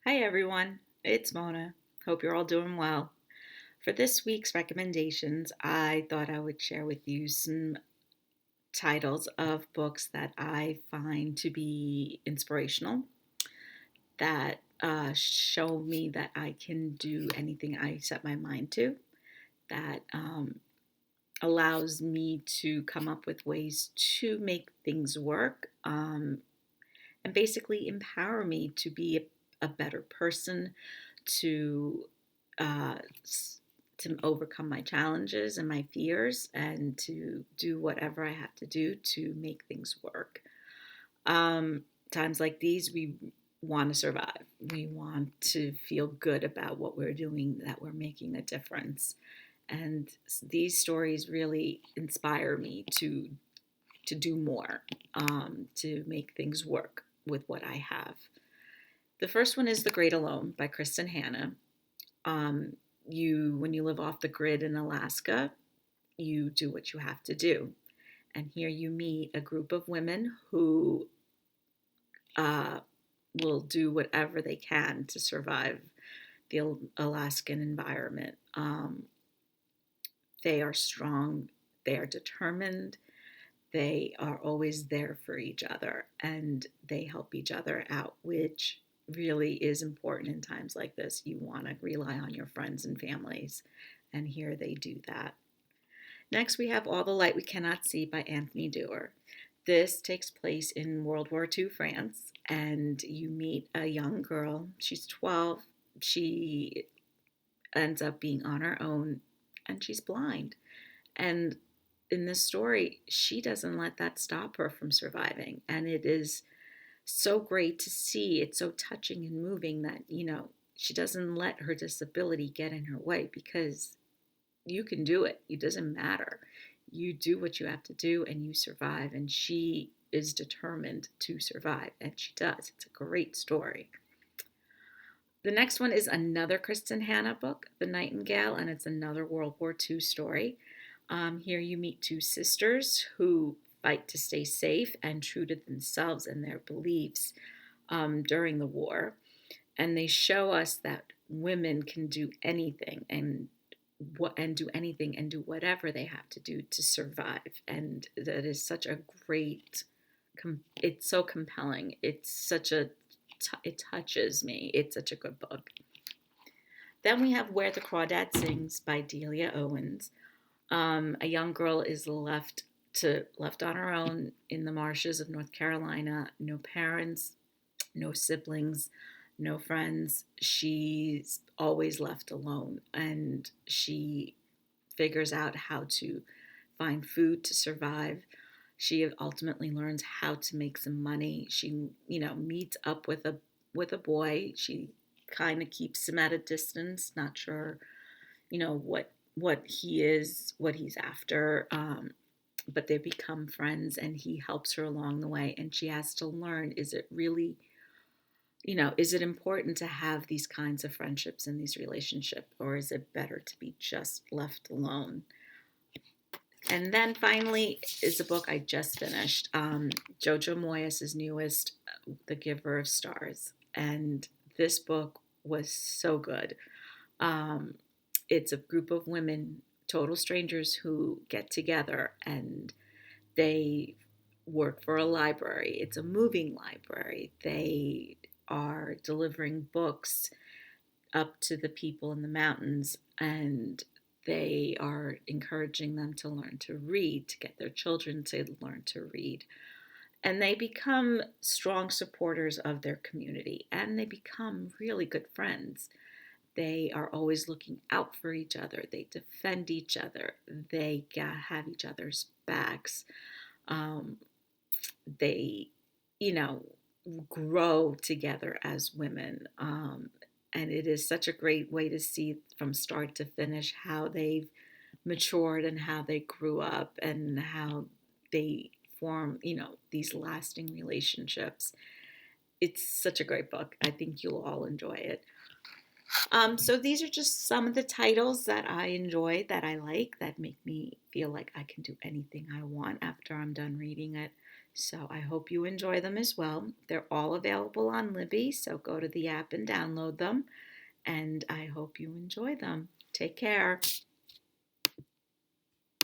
Hi everyone, it's Mona. Hope you're all doing well. For this week's recommendations, I thought I would share with you some titles of books that I find to be inspirational, that show me that I can do anything I set my mind to, that allows me to come up with ways to make things work, and basically empower me to be a better person, to uh, to overcome my challenges and my fears, and to do whatever I have to do to make things work. Times like these, we want to survive. We want to feel good about what we're doing, that we're making a difference. And these stories really inspire me to do more, to make things work with what I have. The first one is The Great Alone by Kristin Hanna. When you live off the grid in Alaska, you do what you have to do. And here you meet a group of women who uh, will do whatever they can to survive the Alaskan environment. They are strong, they are determined, they are always there for each other, and they help each other out, which really is important in times like this. You want to rely on your friends and families, and here they do that. Next, we have All the Light We Cannot See by Anthony Dewar. This takes place in World War II France, and you meet a young girl. She's 12. She ends up being on her own, and she's blind. And in this story, she doesn't let that stop her from surviving. And it is so great to see. It's so touching and moving that, she doesn't let her disability get in her way, because you can do it. It doesn't matter. You do what you have to do and you survive. And she is determined to survive, and she does. It's a great story. The next one is another Kristin Hanna book, The Nightingale, and it's another World War II story. Here you meet two sisters who fight to stay safe and true to themselves and their beliefs during the war. And they show us that women can do anything and do anything and do whatever they have to do to survive. And that is such a great, it's so compelling. It touches me. It's such a good book. Then we have Where the Crawdad Sings by Delia Owens. A young girl is left on her own in the marshes of North Carolina. No parents, no siblings, no friends. She's always left alone, and she figures out how to find food to survive. She ultimately learns how to make some money. She, meets up with a boy. She kind of keeps him at a distance, not sure, what he is, what he's after. But they become friends, and he helps her along the way. And she has to learn: is it really, is it important to have these kinds of friendships and these relationships, or is it better to be just left alone? And then finally is a book I just finished, Jojo Moyes' newest, The Giver of Stars. And this book was so good. Um, it's a group of women, total strangers, who get together and they work for a library. It's a moving library. They are delivering books up to the people in the mountains, and they are encouraging them to learn to read, to get their children to learn to read. And they become strong supporters of their community, and they become really good friends. They are always looking out for each other. They defend each other. They have each other's backs. Um, they, you know, grow together as women. And it is such a great way to see from start to finish how they've matured and how they grew up and how they form, these lasting relationships. It's such a great book. I think you'll all enjoy it. So these are just some of the titles that I enjoy, that I like, that make me feel like I can do anything I want after I'm done reading it. So I hope you enjoy them as well. They're all available on Libby, so go to the app and download them. And I hope you enjoy them. Take care.